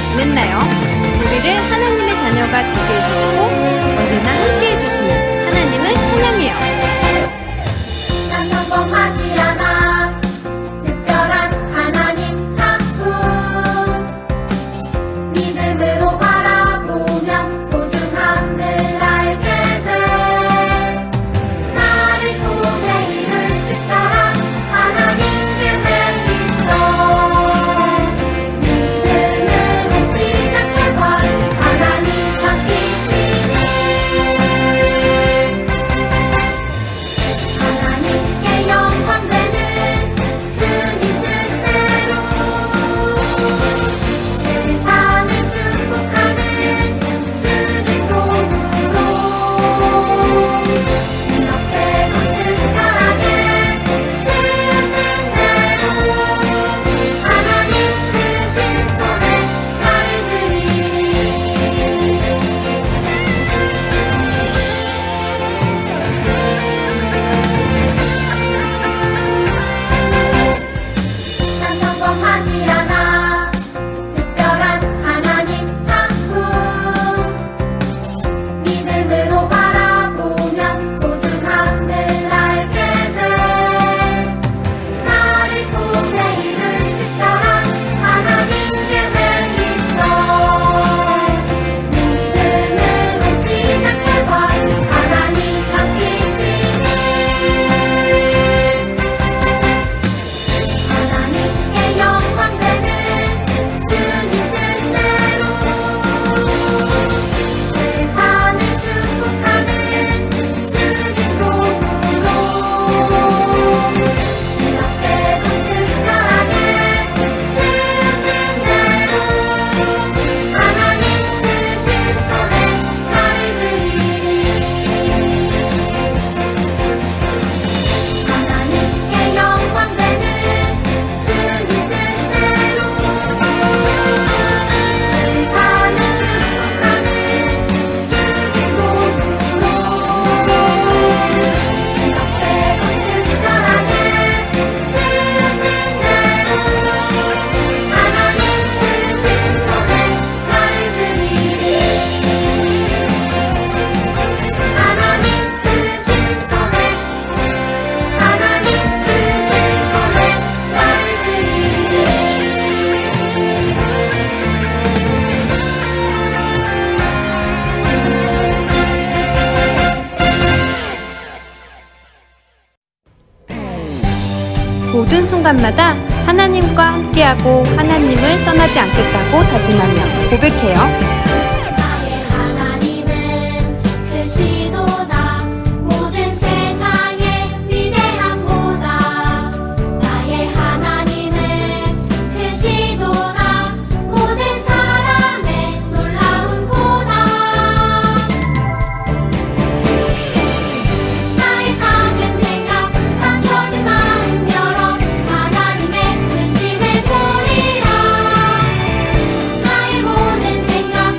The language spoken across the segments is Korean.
지냈나요? 우리를 하나님의 자녀가 되게 해주시고 언제나 함께 해주시는 하나님을 찬양해요. 난 평범하지 않아 특별한 하나님 작품 믿음으로 바라보면 소중함을 알게 돼. 나를 통해 이룰 특별한 하나님 계획 있어. 믿음으로 시작해봐. 하나님 맡기시니 하나님께 영광되는 주님 뜻대로 세상을 축복하는 주님 도구로 이렇게도 특별하게 지으신 대로 하나님 크신 손에 나를 드리니 난 평범하지 않아 특별한 하나님 작품 믿음으로 바라보면 소중함을 알게 돼. 나를 통해 이룰 특별한 하나님 계획 있어. 믿음으로 시작해봐. 하나님 맡기시니 하나님께 영광되는 주님 뜻대로 세상을 축복하는 주님 도구로 이렇게도 특별하게 지으신 대로 하나님 크신 손에 나를 드리니 하나님께 영광되는 주님 뜻대로 세상을 축복하는 주님 도구로 이렇게도 특별하게 지으신 대로 하나님 크신 손에 나를 드리니 하나님 크신 손에 하나님 크신 손에 나를 드리니 모든 순간마다 하나님과 함께하고 하나님을 떠나지 않겠다고 다짐하며 고백해요. 나의 하나님은 크시도다. 모든 세상의 위대함보다 나의 하나님은 크시도다. 모든 사람의 놀라움보다 나의 작은 생각 감춰진 마음 열어 하나님의 크심을 보리라. 나의 모든 생각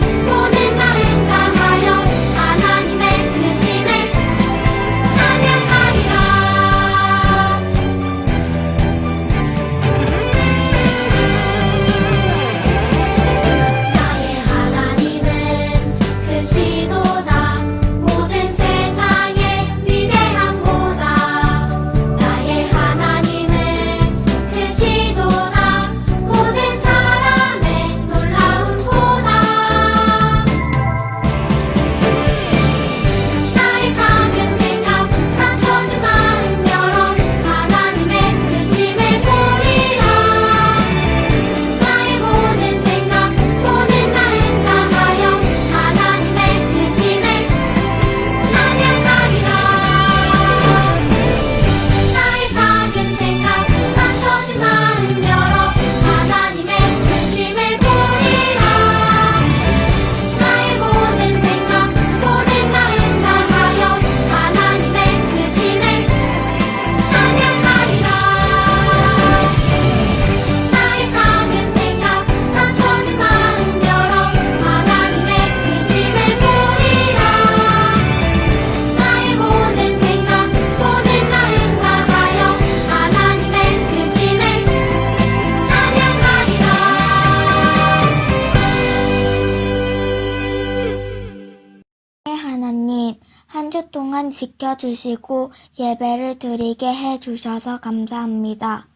하나님, 한 주 동안 지켜주시고 예배를 드리게 해주셔서 감사합니다.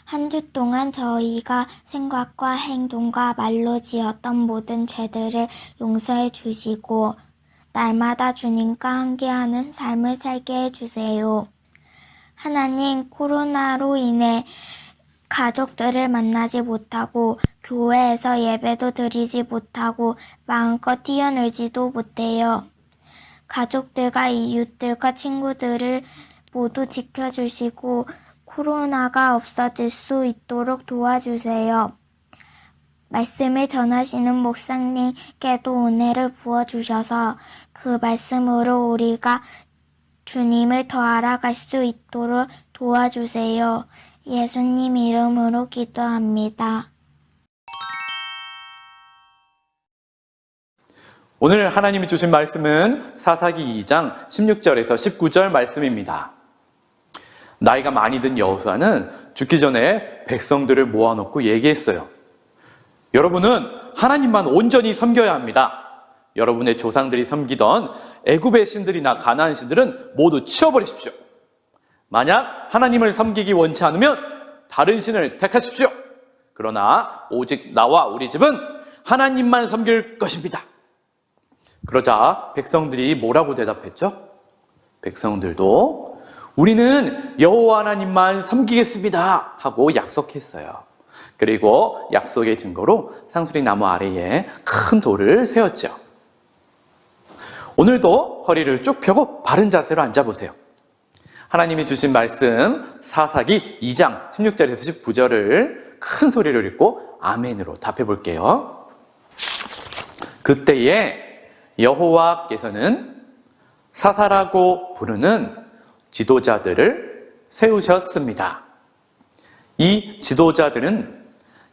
한 주 동안 저희가 생각과 행동과 말로 지었던 모든 죄들을 용서해 주시고 날마다 주님과 함께하는 삶을 살게 해주세요. 하나님, 코로나로 인해 가족들을 만나지 못하고 교회에서 예배도 드리지 못하고 마음껏 뛰어놀지도 못해요. 가족들과 이웃들과 친구들을 모두 지켜주시고 코로나가 없어질 수 있도록 도와주세요. 말씀을 전하시는 목사님께도 은혜를 부어주셔서 그 말씀으로 우리가 주님을 더 알아갈 수 있도록 도와주세요. 예수님 이름으로 기도합니다. 오늘 하나님이 주신 말씀은 사사기 2장 16절에서 19절 말씀입니다. 나이가 많이 든 여호수아는 죽기 전에 백성들을 모아놓고 얘기했어요. 여러분은 하나님만 온전히 섬겨야 합니다. 여러분의 조상들이 섬기던 애굽의 신들이나 가나안 신들은 모두 치워버리십시오. 만약 하나님을 섬기기 원치 않으면 다른 신을 택하십시오. 그러나 오직 나와 우리 집은 하나님만 섬길 것입니다. 그러자 백성들이 뭐라고 대답했죠? 백성들도 우리는 여호와 하나님만 섬기겠습니다 하고 약속했어요. 그리고 약속의 증거로 상수리 나무 아래에 큰 돌을 세웠죠. 오늘도 허리를 쭉 펴고 바른 자세로 앉아보세요. 하나님이 주신 말씀 사사기 2장 16절에서 19절을 큰 소리로 읽고 아멘으로 답해 볼게요. 그때에 여호와께서는 사사라고 부르는 지도자들을 세우셨습니다. 이 지도자들은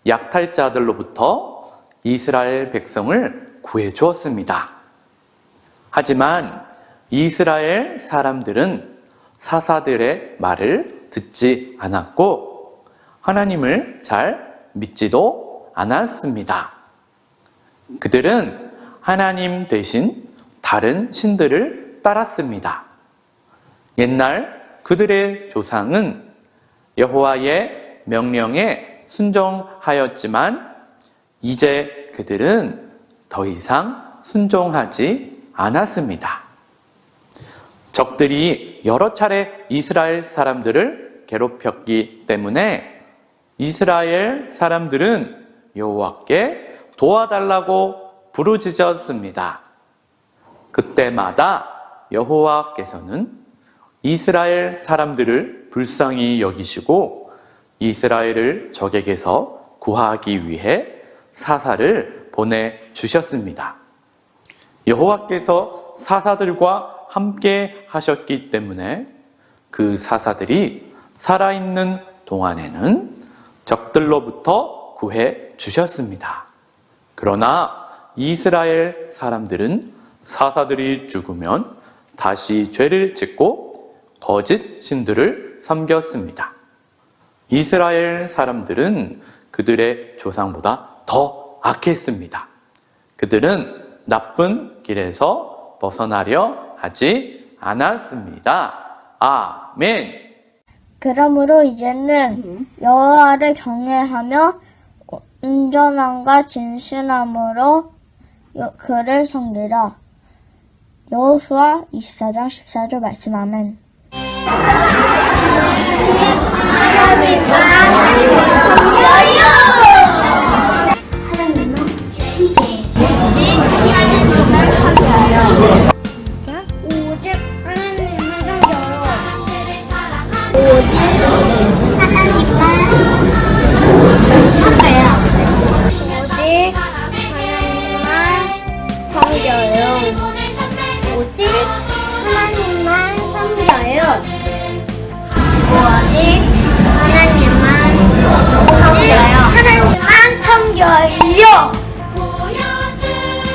약탈자들로부터 이스라엘 백성을 구해 주었습니다. 하지만 이스라엘 사람들은 사사들의 말을 듣지 않았고 하나님을 잘 믿지도 않았습니다. 그들은 하나님 대신 다른 신들을 따랐습니다. 옛날 그들의 조상은 여호와의 명령에 순종하였지만 이제 그들은 더 이상 순종하지 않았습니다. 적들이 여러 차례 이스라엘 사람들을 괴롭혔기 때문에 이스라엘 사람들은 여호와께 도와달라고 부르짖었습니다. 그때마다 여호와께서는 이스라엘 사람들을 불쌍히 여기시고 이스라엘을 적에게서 구하기 위해 사사를 보내주셨습니다. 여호와께서 사사들과 함께 하셨기 때문에 그 사사들이 살아있는 동안에는 적들로부터 구해 주셨습니다. 그러나 이스라엘 사람들은 사사들이 죽으면 다시 죄를 짓고 거짓 신들을 섬겼습니다. 이스라엘 사람들은 그들의 조상보다 더 악했습니다. 그들은 나쁜 길에서 벗어나려 하지 않았습니다. 아멘. 그러므로 이제는 여호와를 경외하며 온전함과 진실함으로 그를 섬기라. 여호수아 24장 14절 말씀 아멘. 오직 하나님을 섬겨요. 사람들을 사랑하는 오직 하나님만 섬겨요. 오직 하나님만 섬겨요. 오직 하나님만 섬겨요. 오직 하나님만 섬겨요. 보여주리라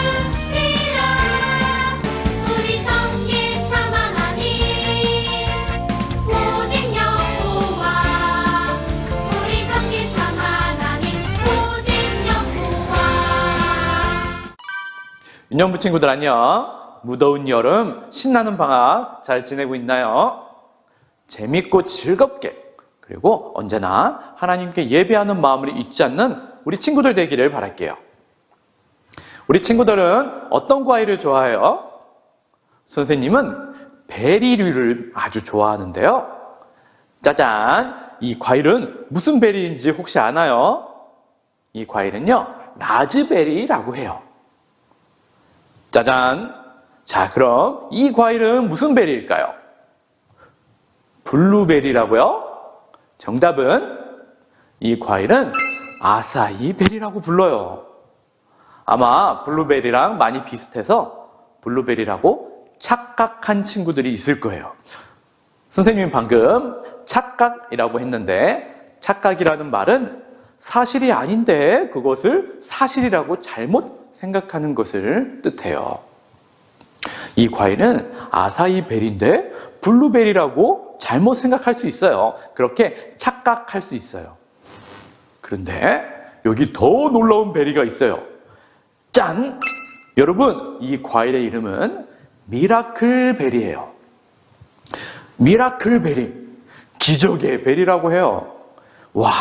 우리 섬긴 참 하나님 오직 여호와 우리 섬긴 참 하나님 오직 여호와 유년부 친구들 안녕. 무더운 여름, 신나는 방학 잘 지내고 있나요? 재밌고 즐겁게, 그리고 언제나 하나님께 예배하는 마음을 잊지 않는 우리 친구들 되기를 바랄게요. 우리 친구들은 어떤 과일을 좋아해요? 선생님은 베리류를 아주 좋아하는데요. 짜잔! 이 과일은 무슨 베리인지 혹시 아나요? 이 과일은요, 라즈베리라고 해요. 짜잔! 자, 그럼 이 과일은 무슨 베리일까요? 블루베리라고요? 정답은 이 과일은 아사히 베리라고 불러요. 아마 블루베리랑 많이 비슷해서 블루베리라고 착각한 친구들이 있을 거예요. 선생님이 방금 착각이라고 했는데 착각이라는 말은 사실이 아닌데 그것을 사실이라고 잘못 생각하는 것을 뜻해요. 이 과일은 아사히 베리인데 블루베리라고 잘못 생각할 수 있어요. 그렇게 착각할 수 있어요. 그런데 여기 더 놀라운 베리가 있어요. 짠! 여러분, 이 과일의 이름은 미라클 베리예요. 미라클 베리, 기적의 베리라고 해요. 와,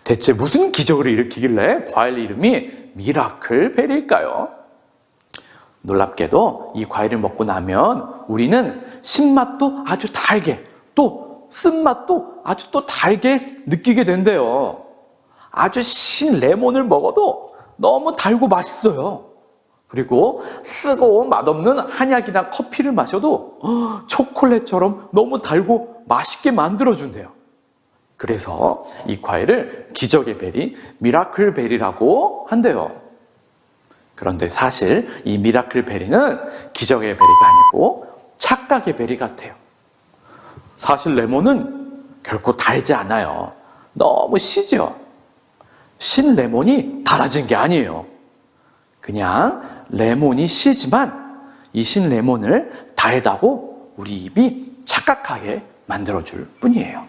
대체 무슨 기적을 일으키길래 과일 이름이 미라클 베리일까요? 놀랍게도 이 과일을 먹고 나면 우리는 신맛도 아주 달게, 또 쓴맛도 아주 또 달게 느끼게 된대요. 아주 신 레몬을 먹어도 너무 달고 맛있어요. 그리고 쓰고 맛없는 한약이나 커피를 마셔도 초콜릿처럼 너무 달고 맛있게 만들어준대요. 그래서 이 과일을 기적의 베리, 미라클 베리라고 한대요. 그런데 사실 이 미라클 베리는 기적의 베리가 아니고 착각의 베리 같아요. 사실 레몬은 결코 달지 않아요. 너무 시죠. 신 레몬이 달아진 게 아니에요. 그냥 레몬이 시지만 이 신 레몬을 달다고 우리 입이 착각하게 만들어줄 뿐이에요.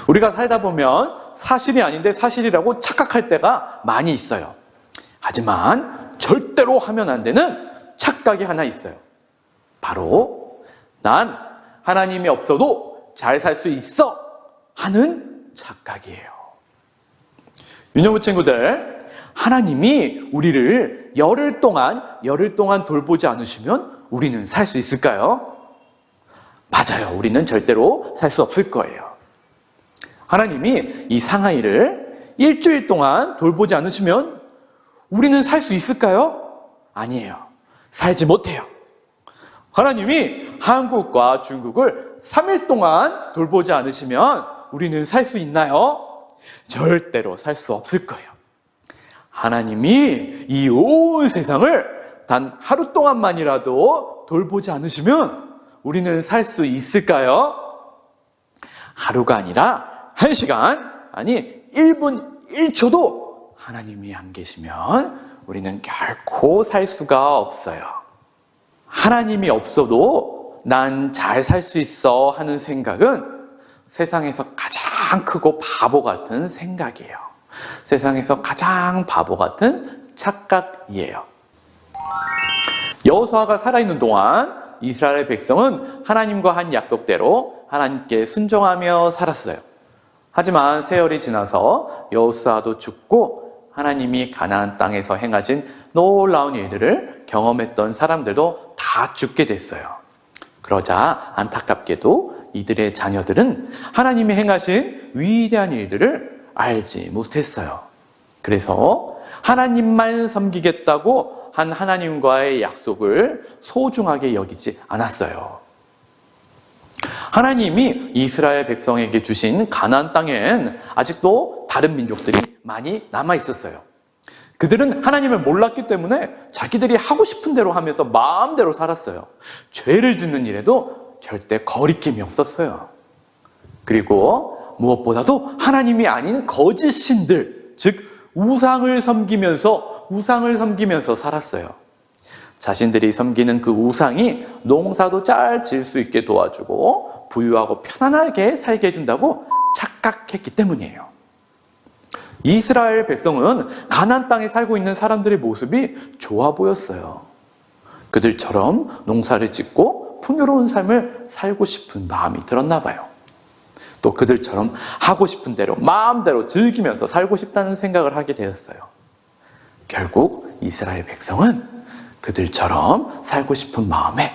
우리가 살다 보면 사실이 아닌데 사실이라고 착각할 때가 많이 있어요. 하지만 절대로 하면 안 되는 착각이 하나 있어요. 바로 난 하나님이 없어도 잘 살 수 있어 하는 착각이에요. 유년부 친구들, 하나님이 우리를 열흘 동안 돌보지 않으시면 우리는 살 수 있을까요? 맞아요. 우리는 절대로 살 수 없을 거예요. 하나님이 이 상하이를 일주일 동안 돌보지 않으시면 우리는 살 수 있을까요? 아니에요. 살지 못해요. 하나님이 한국과 중국을 3일 동안 돌보지 않으시면 우리는 살 수 있나요? 절대로 살 수 없을 거예요. 하나님이 이 온 세상을 단 하루 동안만이라도 돌보지 않으시면 우리는 살 수 있을까요? 하루가 아니라 1시간, 아니 1분 1초도 하나님이 안 계시면 우리는 결코 살 수가 없어요. 하나님이 없어도 난 잘 살 수 있어 하는 생각은 세상에서 가장 크고 바보 같은 생각이에요. 세상에서 가장 바보 같은 착각이에요. 여호수아가 살아있는 동안 이스라엘 백성은 하나님과 한 약속대로 하나님께 순종하며 살았어요. 하지만 세월이 지나서 여호수아도 죽고 하나님이 가나안 땅에서 행하신 놀라운 일들을 경험했던 사람들도 다 죽게 됐어요. 그러자 안타깝게도 이들의 자녀들은 하나님이 행하신 위대한 일들을 알지 못했어요. 그래서 하나님만 섬기겠다고 한 하나님과의 약속을 소중하게 여기지 않았어요. 하나님이 이스라엘 백성에게 주신 가나안 땅엔 아직도 다른 민족들이 많이 남아 있었어요. 그들은 하나님을 몰랐기 때문에 자기들이 하고 싶은 대로 하면서 마음대로 살았어요. 죄를 짓는 일에도 절대 거리낌이 없었어요. 그리고 무엇보다도 하나님이 아닌 거짓 신들, 즉 우상을 섬기면서 살았어요. 자신들이 섬기는 그 우상이 농사도 잘 지을 수 있게 도와주고 부유하고 편안하게 살게 해준다고 착각했기 때문이에요. 이스라엘 백성은 가나안 땅에 살고 있는 사람들의 모습이 좋아 보였어요. 그들처럼 농사를 짓고 풍요로운 삶을 살고 싶은 마음이 들었나 봐요. 또 그들처럼 하고 싶은 대로 마음대로 즐기면서 살고 싶다는 생각을 하게 되었어요. 결국 이스라엘 백성은 그들처럼 살고 싶은 마음에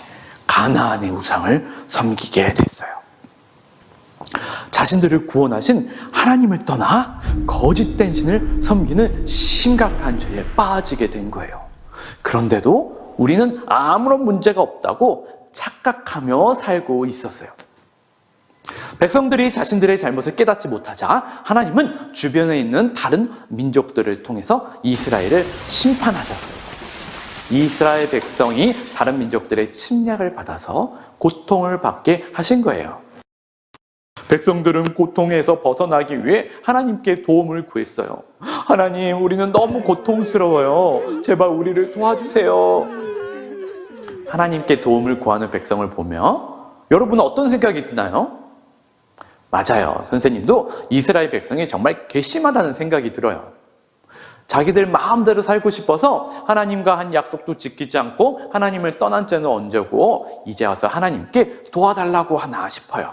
가나안의 우상을 섬기게 됐어요. 자신들을 구원하신 하나님을 떠나 거짓된 신을 섬기는 심각한 죄에 빠지게 된 거예요. 그런데도 우리는 아무런 문제가 없다고 착각하며 살고 있었어요. 백성들이 자신들의 잘못을 깨닫지 못하자 하나님은 주변에 있는 다른 민족들을 통해서 이스라엘을 심판하셨어요. 이스라엘 백성이 다른 민족들의 침략을 받아서 고통을 받게 하신 거예요. 백성들은 고통에서 벗어나기 위해 하나님께 도움을 구했어요. 하나님, 우리는 너무 고통스러워요. 제발 우리를 도와주세요. 하나님께 도움을 구하는 백성을 보며 여러분은 어떤 생각이 드나요? 맞아요. 선생님도 이스라엘 백성이 정말 괘씸하다는 생각이 들어요. 자기들 마음대로 살고 싶어서 하나님과 한 약속도 지키지 않고 하나님을 떠난 죄는 언제고 이제 와서 하나님께 도와달라고 하나 싶어요.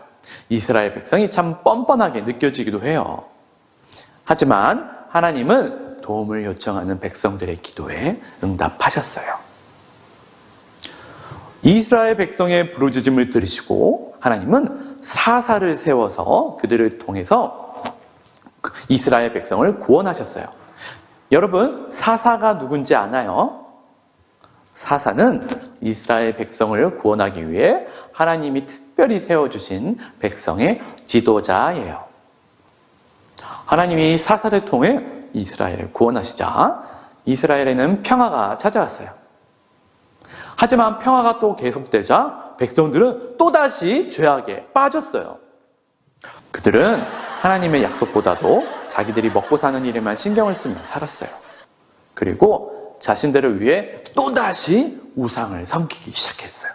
이스라엘 백성이 참 뻔뻔하게 느껴지기도 해요. 하지만 하나님은 도움을 요청하는 백성들의 기도에 응답하셨어요. 이스라엘 백성의 부르짖음을 들으시고 하나님은 사사를 세워서 그들을 통해서 이스라엘 백성을 구원하셨어요. 여러분, 사사가 누군지 아나요? 사사는 이스라엘 백성을 구원하기 위해 하나님이 특별히 세워주신 백성의 지도자예요. 하나님이 사사를 통해 이스라엘을 구원하시자 이스라엘에는 평화가 찾아왔어요. 하지만 평화가 또 계속되자 백성들은 또다시 죄악에 빠졌어요. 그들은 하나님의 약속보다도 자기들이 먹고 사는 일에만 신경을 쓰며 살았어요. 그리고 자신들을 위해 또다시 우상을 섬기기 시작했어요.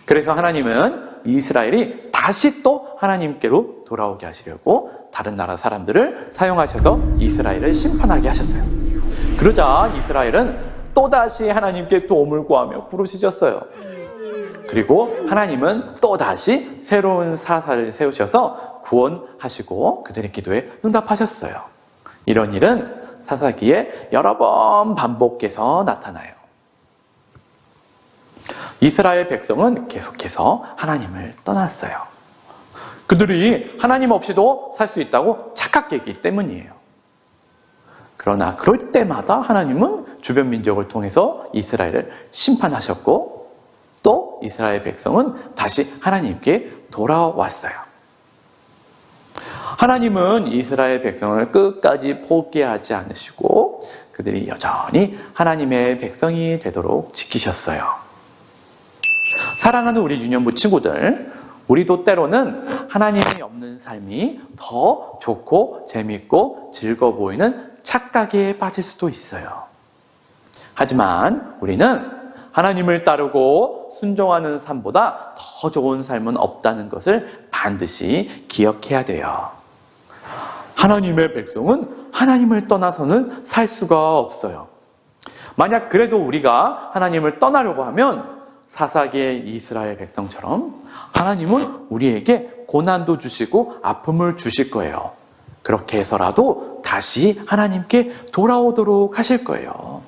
그래서 하나님은 이스라엘이 다시 또 하나님께로 돌아오게 하시려고 다른 나라 사람들을 사용하셔서 이스라엘을 심판하게 하셨어요. 그러자 이스라엘은 또다시 하나님께 도움을 구하며 부르짖었어요. 그리고 하나님은 또다시 새로운 사사를 세우셔서 구원하시고 그들의 기도에 응답하셨어요. 이런 일은 사사기에 여러 번 반복해서 나타나요. 이스라엘 백성은 계속해서 하나님을 떠났어요. 그들이 하나님 없이도 살 수 있다고 착각했기 때문이에요. 그러나 그럴 때마다 하나님은 주변 민족을 통해서 이스라엘을 심판하셨고 또 이스라엘 백성은 다시 하나님께 돌아왔어요. 하나님은 이스라엘 백성을 끝까지 포기하지 않으시고 그들이 여전히 하나님의 백성이 되도록 지키셨어요. 사랑하는 우리 유년부 친구들, 우리도 때로는 하나님이 없는 삶이 더 좋고 재밌고 즐거워 보이는 착각에 빠질 수도 있어요. 하지만 우리는 하나님을 따르고 순종하는 삶보다 더 좋은 삶은 없다는 것을 반드시 기억해야 돼요. 하나님의 백성은 하나님을 떠나서는 살 수가 없어요. 만약 그래도 우리가 하나님을 떠나려고 하면 사사기의 이스라엘 백성처럼 하나님은 우리에게 고난도 주시고 아픔을 주실 거예요. 그렇게 해서라도 다시 하나님께 돌아오도록 하실 거예요.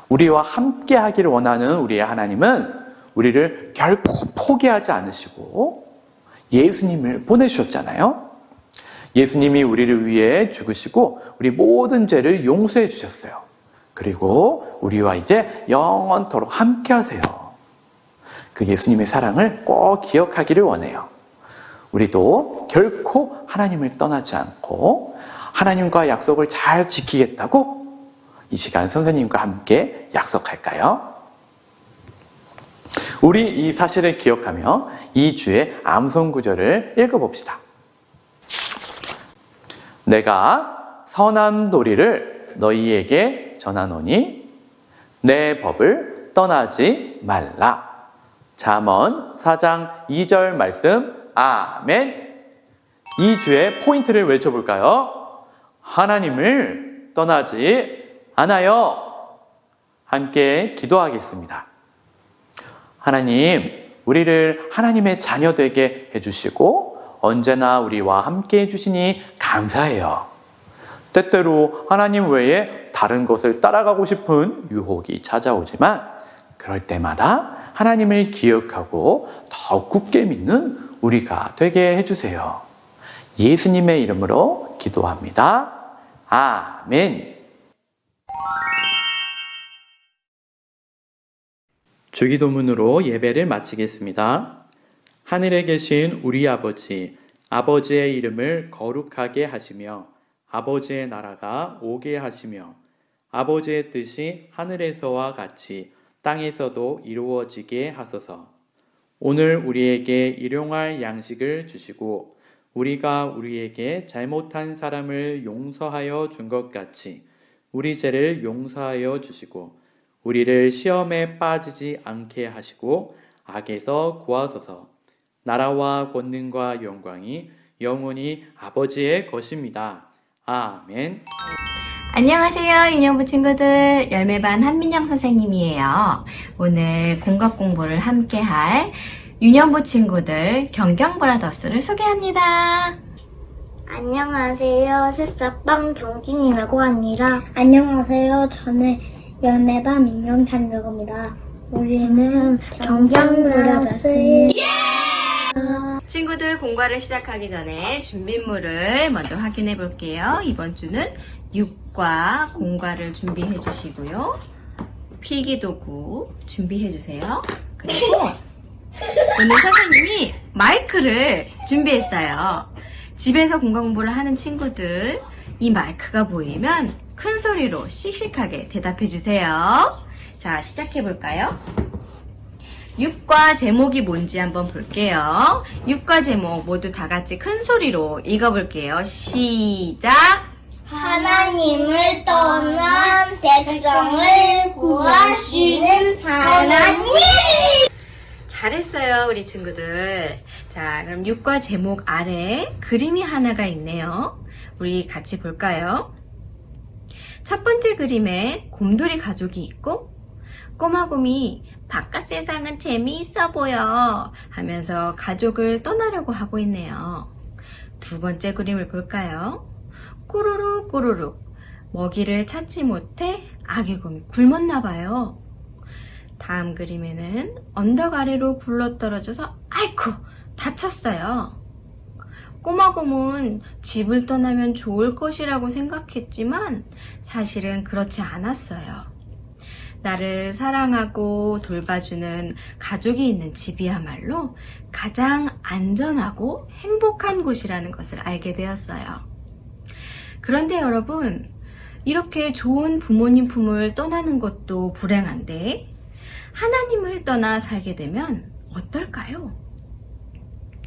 우리와 함께 하기를 원하는 우리의 하나님은 우리를 결코 포기하지 않으시고 예수님을 보내주셨잖아요. 예수님이 우리를 위해 죽으시고 우리 모든 죄를 용서해 주셨어요. 그리고 우리와 이제 영원토록 함께 하세요. 그 예수님의 사랑을 꼭 기억하기를 원해요. 우리도 결코 하나님을 떠나지 않고 하나님과 약속을 잘 지키겠다고 이 시간 선생님과 함께 약속할까요? 우리 이 사실을 기억하며 이 주의 암송 구절을 읽어봅시다. 내가 선한 도리를 너희에게 전하노니 내 법을 떠나지 말라. 잠언 4장 2절 말씀. 아멘. 이 주의 포인트를 외쳐볼까요? 하나님을 떠나지 않아요. 함께 기도하겠습니다. 하나님, 우리를 하나님의 자녀 되게 해주시고 언제나 우리와 함께 해주시니 감사해요. 때때로 하나님 외에 다른 것을 따라가고 싶은 유혹이 찾아오지만 그럴 때마다 하나님을 기억하고 더 굳게 믿는 우리가 되게 해주세요. 예수님의 이름으로 기도합니다. 아멘. 주기도문으로 예배를 마치겠습니다. 하늘에 계신 우리 아버지, 아버지의 이름을 거룩하게 하시며 아버지의 나라가 오게 하시며 아버지의 뜻이 하늘에서와 같이 땅에서도 이루어지게 하소서. 오늘 우리에게 일용할 양식을 주시고 우리가 우리에게 잘못한 사람을 용서하여 준 것 같이 우리 죄를 용서하여 주시고 우리를 시험에 빠지지 않게 하시고 악에서 구하소서. 나라와 권능과 영광이 영원히 아버지의 것입니다. 아멘. 안녕하세요, 유년부 친구들. 열매반 한민영 선생님이에요. 오늘 공각 공부를 함께할 유년부 친구들 경경브라더스를 소개합니다. 안녕하세요. 새싹빵 경진이라고 합니다. 안녕하세요. 저는 열매반 민경찬입니다. 우리는 경경브라더스. 친구들 공과를 시작하기 전에 준비물을 먼저 확인해 볼게요. 이번 주는 육과 공과를 준비해 주시고요. 필기도구 준비해 주세요. 그리고 오늘 선생님이 마이크를 준비했어요. 집에서 공과 공부를 하는 친구들, 이 마이크가 보이면 큰 소리로 씩씩하게 대답해 주세요. 자, 시작해 볼까요? 육과 제목이 뭔지 한번 볼게요. 육과 제목 모두 다 같이 큰 소리로 읽어볼게요. 시작! 하나님을 떠난 백성을 구하시는 하나님! 잘했어요, 우리 친구들. 자, 그럼 육과 제목 아래 그림이 하나가 있네요. 우리 같이 볼까요? 첫 번째 그림에 곰돌이 가족이 있고 꼬마곰이 바깥 세상은 재미있어 보여 하면서 가족을 떠나려고 하고 있네요. 두 번째 그림을 볼까요? 꾸루룩 꾸루룩 먹이를 찾지 못해 아기 곰이 굶었나 봐요. 다음 그림에는 언덕 아래로 굴러떨어져서 아이쿠 다쳤어요. 꼬마곰은 집을 떠나면 좋을 것이라고 생각했지만 사실은 그렇지 않았어요. 나를 사랑하고 돌봐주는 가족이 있는 집이야말로 가장 안전하고 행복한 곳이라는 것을 알게 되었어요. 그런데 여러분, 이렇게 좋은 부모님 품을 떠나는 것도 불행한데 하나님을 떠나 살게 되면 어떨까요?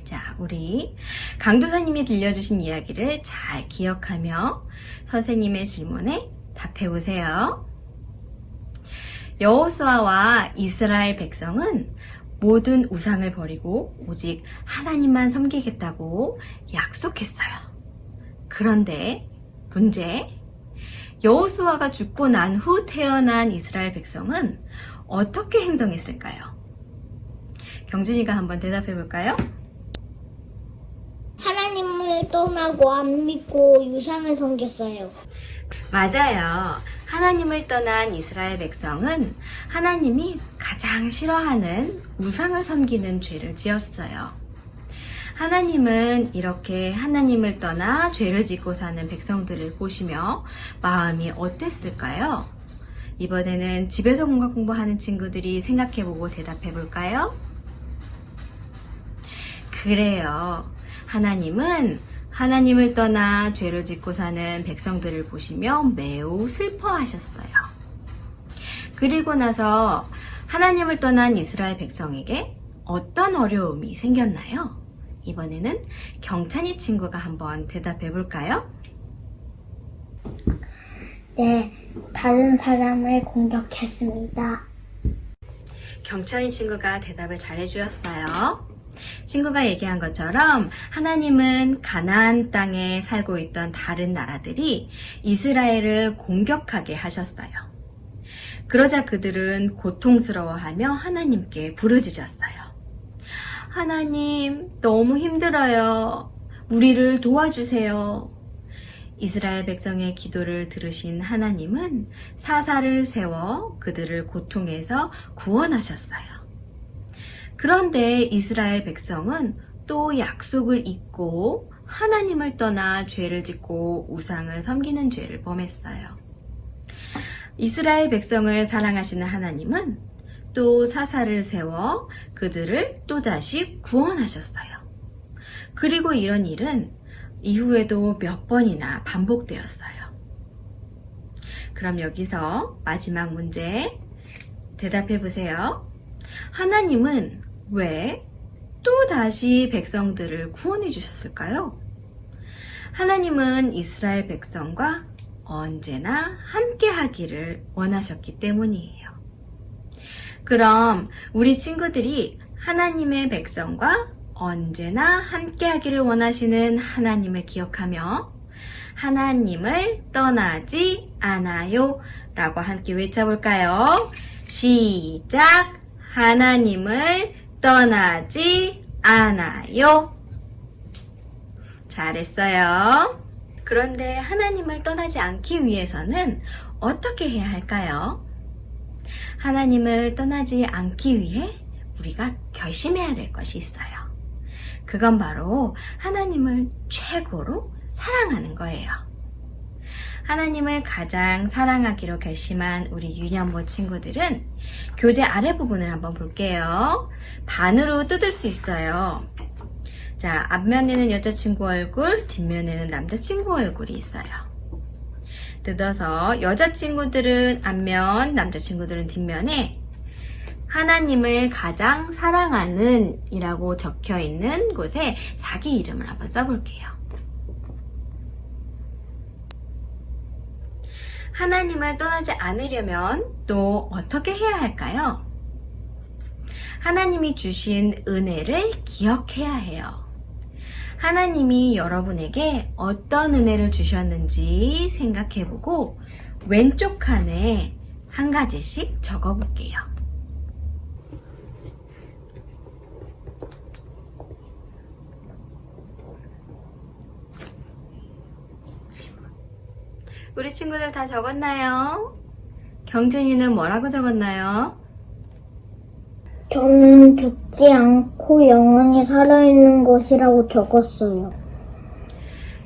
자, 우리 강도사님이 들려주신 이야기를 잘 기억하며 선생님의 질문에 답해 보세요. 여호수아와 이스라엘 백성은 모든 우상을 버리고 오직 하나님만 섬기겠다고 약속했어요. 그런데 문제, 여호수아가 죽고 난 후 태어난 이스라엘 백성은 어떻게 행동했을까요? 경준이가 한번 대답해 볼까요? 하나님을 떠나고 안 믿고 유상을 섬겼어요. 맞아요. 하나님을 떠난 이스라엘 백성은 하나님이 가장 싫어하는 우상을 섬기는 죄를 지었어요. 하나님은 이렇게 하나님을 떠나 죄를 짓고 사는 백성들을 보시며 마음이 어땠을까요? 이번에는 집에서 공부하는 친구들이 생각해보고 대답해볼까요? 그래요. 하나님은 하나님을 떠나 죄를 짓고 사는 백성들을 보시며 매우 슬퍼하셨어요. 그리고 나서 하나님을 떠난 이스라엘 백성에게 어떤 어려움이 생겼나요? 이번에는 경찬이 친구가 한번 대답해 볼까요? 네, 다른 사람을 공격했습니다. 경찬이 친구가 대답을 잘 해주었어요. 친구가 얘기한 것처럼 하나님은 가나안 땅에 살고 있던 다른 나라들이 이스라엘을 공격하게 하셨어요. 그러자 그들은 고통스러워하며 하나님께 부르짖었어요. 하나님, 너무 힘들어요. 우리를 도와주세요. 이스라엘 백성의 기도를 들으신 하나님은 사사를 세워 그들을 고통에서 구원하셨어요. 그런데 이스라엘 백성은 또 약속을 잊고 하나님을 떠나 죄를 짓고 우상을 섬기는 죄를 범했어요. 이스라엘 백성을 사랑하시는 하나님은 또 사사를 세워 그들을 또다시 구원하셨어요. 그리고 이런 일은 이후에도 몇 번이나 반복되었어요. 그럼 여기서 마지막 문제 대답해 보세요. 하나님은 왜 또다시 백성들을 구원해 주셨을까요? 하나님은 이스라엘 백성과 언제나 함께 하기를 원하셨기 때문이에요. 그럼 우리 친구들이 하나님의 백성과 언제나 함께 하기를 원하시는 하나님을 기억하며 하나님을 떠나지 않아요 라고 함께 외쳐볼까요? 시작! 하나님을 떠나지 않아요. 잘했어요. 그런데 하나님을 떠나지 않기 위해서는 어떻게 해야 할까요? 하나님을 떠나지 않기 위해 우리가 결심해야 될 것이 있어요. 그건 바로 하나님을 최고로 사랑하는 거예요. 하나님을 가장 사랑하기로 결심한 우리 유년부 친구들은 교재 아래 부분을 한번 볼게요. 반으로 뜯을 수 있어요. 자, 앞면에는 여자친구 얼굴, 뒷면에는 남자친구 얼굴이 있어요. 뜯어서 여자친구들은 앞면, 남자친구들은 뒷면에 하나님을 가장 사랑하는 이라고 적혀 있는 곳에 자기 이름을 한번 써볼게요. 하나님을 떠나지 않으려면 또 어떻게 해야 할까요? 하나님이 주신 은혜를 기억해야 해요. 하나님이 여러분에게 어떤 은혜를 주셨는지 생각해보고 왼쪽 칸에 한 가지씩 적어볼게요. 우리 친구들 다 적었나요? 경준이는 뭐라고 적었나요? 저는 죽지 않고 영원히 살아있는 것이라고 적었어요.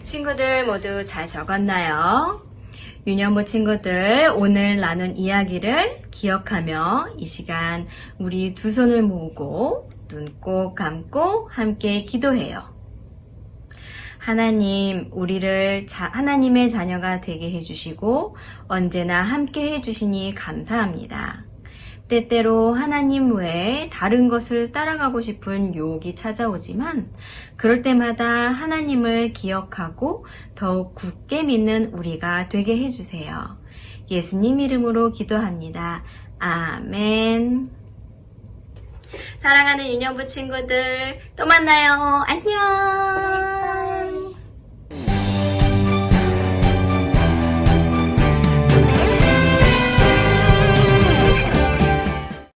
친구들 모두 잘 적었나요? 유년부 친구들 오늘 나눈 이야기를 기억하며 이 시간 우리 두 손을 모으고 눈 꼭 감고 함께 기도해요. 하나님, 우리를 하나님의 자녀가 되게 해주시고 언제나 함께 해주시니 감사합니다. 때때로 하나님 외에 다른 것을 따라가고 싶은 유혹이 찾아오지만 그럴 때마다 하나님을 기억하고 더욱 굳게 믿는 우리가 되게 해주세요. 예수님 이름으로 기도합니다. 아멘. 사랑하는 유년부 친구들 또 만나요. 안녕.